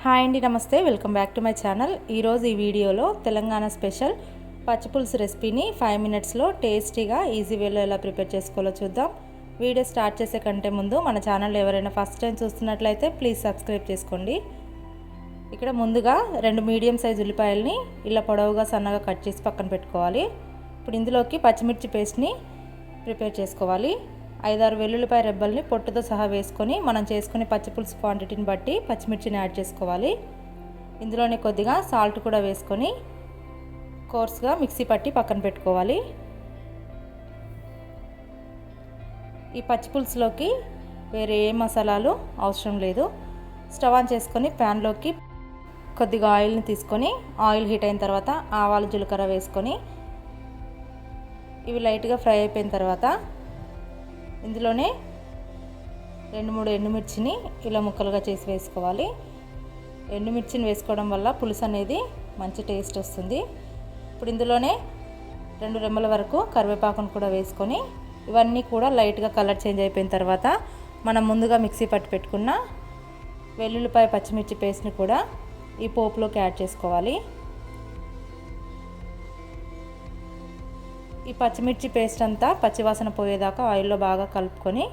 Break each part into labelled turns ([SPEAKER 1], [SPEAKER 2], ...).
[SPEAKER 1] Hi అండి, నమస్తే. Welcome back to my channel. ఈరోజు ఈ వీడియోలో తెలంగాణ స్పెషల్ పచ్చిపులుసు రెసిపీని 5 మినిట్స్లో టేస్టీగా ఈజీ వేలో ఎలా ప్రిపేర్ చేసుకోవాలో చూద్దాం. వీడియో స్టార్ట్ చేసే కంటే ముందు మన ఛానల్ ఎవరైనా ఫస్ట్ టైం చూస్తున్నట్లయితే ప్లీజ్ సబ్స్క్రైబ్ చేసుకోండి. ఇక్కడ ముందుగా 2 మీడియం సైజ్ ఉల్లిపాయలని ఇలా పొడవుగా సన్నగా కట్ చేసి పక్కన పెట్టుకోవాలి. ఇప్పుడు ఇందులోకి పచ్చిమిర్చి పేస్ట్ని ప్రిపేర్ చేసుకోవాలి. 5-6 వెల్లుల్లిపాయ రెబ్బల్ని పొట్టుతో సహా వేసుకొని మనం చేసుకునే పచ్చిపులుసు క్వాంటిటీని బట్టి పచ్చిమిర్చిని యాడ్ చేసుకోవాలి. ఇందులోనే కొద్దిగా సాల్ట్ కూడా వేసుకొని కోర్స్గా మిక్సీ పట్టి పక్కన పెట్టుకోవాలి. ఈ పచ్చిపులుసులోకి వేరే ఏ మసాలాలు అవసరం లేదు. స్టవ్ ఆన్ చేసుకొని ప్యాన్లోకి కొద్దిగా ఆయిల్ని తీసుకొని ఆయిల్ హీట్ అయిన తర్వాత ఆవాలు జీలకర్ర వేసుకొని ఇవి లైట్గా ఫ్రై అయిపోయిన తర్వాత ఇందులోనే 2-3 ఎండుమిర్చిని ఇలా ముక్కలుగా చేసి వేసుకోవాలి. ఎండుమిర్చిని వేసుకోవడం వల్ల పులుసు అనేది మంచి టేస్ట్ వస్తుంది. ఇప్పుడు ఇందులోనే 2 రెమ్మల వరకు కరివేపాకును కూడా వేసుకొని ఇవన్నీ కూడా లైట్గా కలర్ చేంజ్ అయిపోయిన తర్వాత మనం ముందుగా మిక్సీ పట్టి పెట్టుకున్న వెల్లుల్లిపాయ పచ్చిమిర్చి పేస్ట్ని కూడా ఈ పోపులోకి యాడ్ చేసుకోవాలి. ఈ పచ్చిమిర్చి పేస్ట్ అంతా పచ్చివాసన పోయేదాకా ఆయిల్లో బాగా కలుపుకొని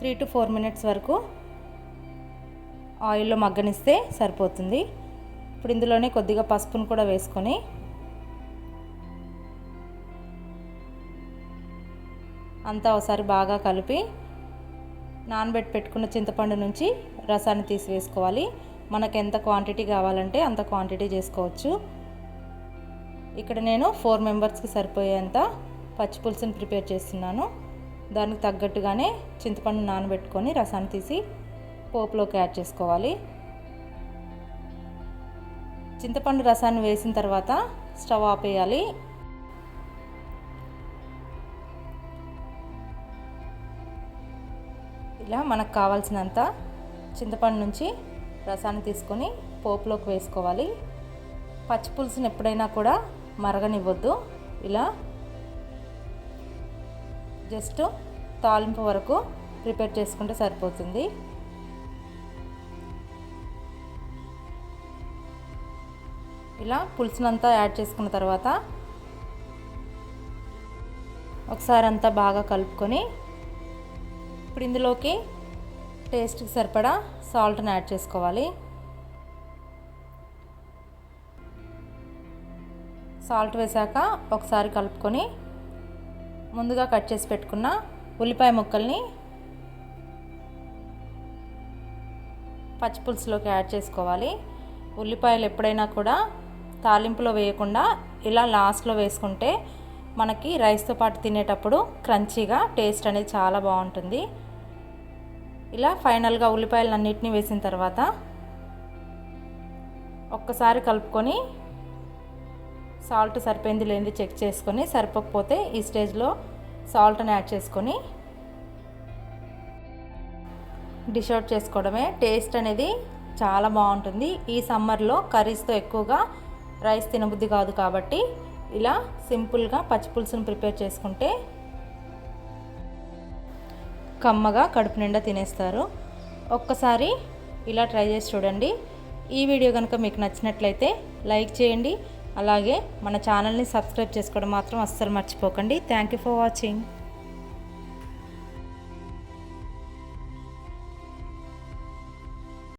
[SPEAKER 1] 3 to 4 మినిట్స్ వరకు ఆయిల్లో మగ్గనిస్తే సరిపోతుంది. ఇప్పుడు ఇందులోనే కొద్దిగా పసుపును కూడా వేసుకొని అంతా ఒకసారి బాగా కలిపి నానబెట్టి పెట్టుకున్న చింతపండు నుంచి రసాన్ని తీసి వేసుకోవాలి. మనకు ఎంత క్వాంటిటీ కావాలంటే అంత క్వాంటిటీ చేసుకోవచ్చు. ఇక్కడ నేను 4 మెంబర్స్కి సరిపోయేంత పచ్చిపులుసుని ప్రిపేర్ చేస్తున్నాను. దానికి తగ్గట్టుగానే చింతపండు నానబెట్టుకొని రసాన్ని తీసి పోపులోకి యాడ్ చేసుకోవాలి. చింతపండు రసాన్ని వేసిన తర్వాత స్టవ్ ఆపేయాలి. ఇలా మనకు కావాల్సినంత చింతపండు నుంచి రసాన్ని తీసుకొని పోపులోకి వేసుకోవాలి. పచ్చిపులుసుని ఎప్పుడైనా కూడా మరగనివ్వద్దు. ఇలా జస్ట్ తాలింపు వరకు ప్రిపేర్ చేసుకుంటే సరిపోతుంది. ఇలా పులుసునంతా యాడ్ చేసుకున్న తర్వాత ఒకసారి అంతా బాగా కలుపుకొని ఇప్పుడు ఇందులోకి టేస్ట్కి సరిపడా సాల్ట్ని యాడ్ చేసుకోవాలి. సాల్ట్ వేసాక ఒకసారి కలుపుకొని ముందుగా కట్ చేసి పెట్టుకున్న ఉల్లిపాయ ముక్కల్ని పచ్చిపులుసులోకి యాడ్ చేసుకోవాలి. ఉల్లిపాయలు ఎప్పుడైనా కూడా తాలింపులో వేయకుండా ఇలా లాస్ట్లో వేసుకుంటే మనకి రైస్తో పాటు తినేటప్పుడు క్రంచీగా టేస్ట్ అనేది చాలా బాగుంటుంది. ఇలా ఫైనల్గా ఉల్లిపాయలన్నిటిని వేసిన తర్వాత ఒక్కసారి కలుపుకొని సాల్ట్ సరిపోయింది లేనిది చెక్ చేసుకొని సరిపోకపోతే ఈ స్టేజ్లో సాల్ట్ని యాడ్ చేసుకొని డిష్ అవుట్ చేసుకోవడమే. టేస్ట్ అనేది చాలా బాగుంటుంది. ఈ సమ్మర్లో కర్రీస్తో ఎక్కువగా రైస్ తినబుద్ధి కాదు కాబట్టి ఇలా సింపుల్గా పచ్చిపులుసును ప్రిపేర్ చేసుకుంటే కమ్మగా కడుపు నిండా తినేస్తారు. ఒక్కసారి ఇలా ట్రై చేసి చూడండి. ఈ వీడియో కనుక మీకు నచ్చినట్లయితే లైక్ చేయండి. అలాగే మన ఛానల్ని సబ్స్క్రైబ్ చేసుకోవడం మాత్రం అస్సలు మర్చిపోకండి. Thank you for watching.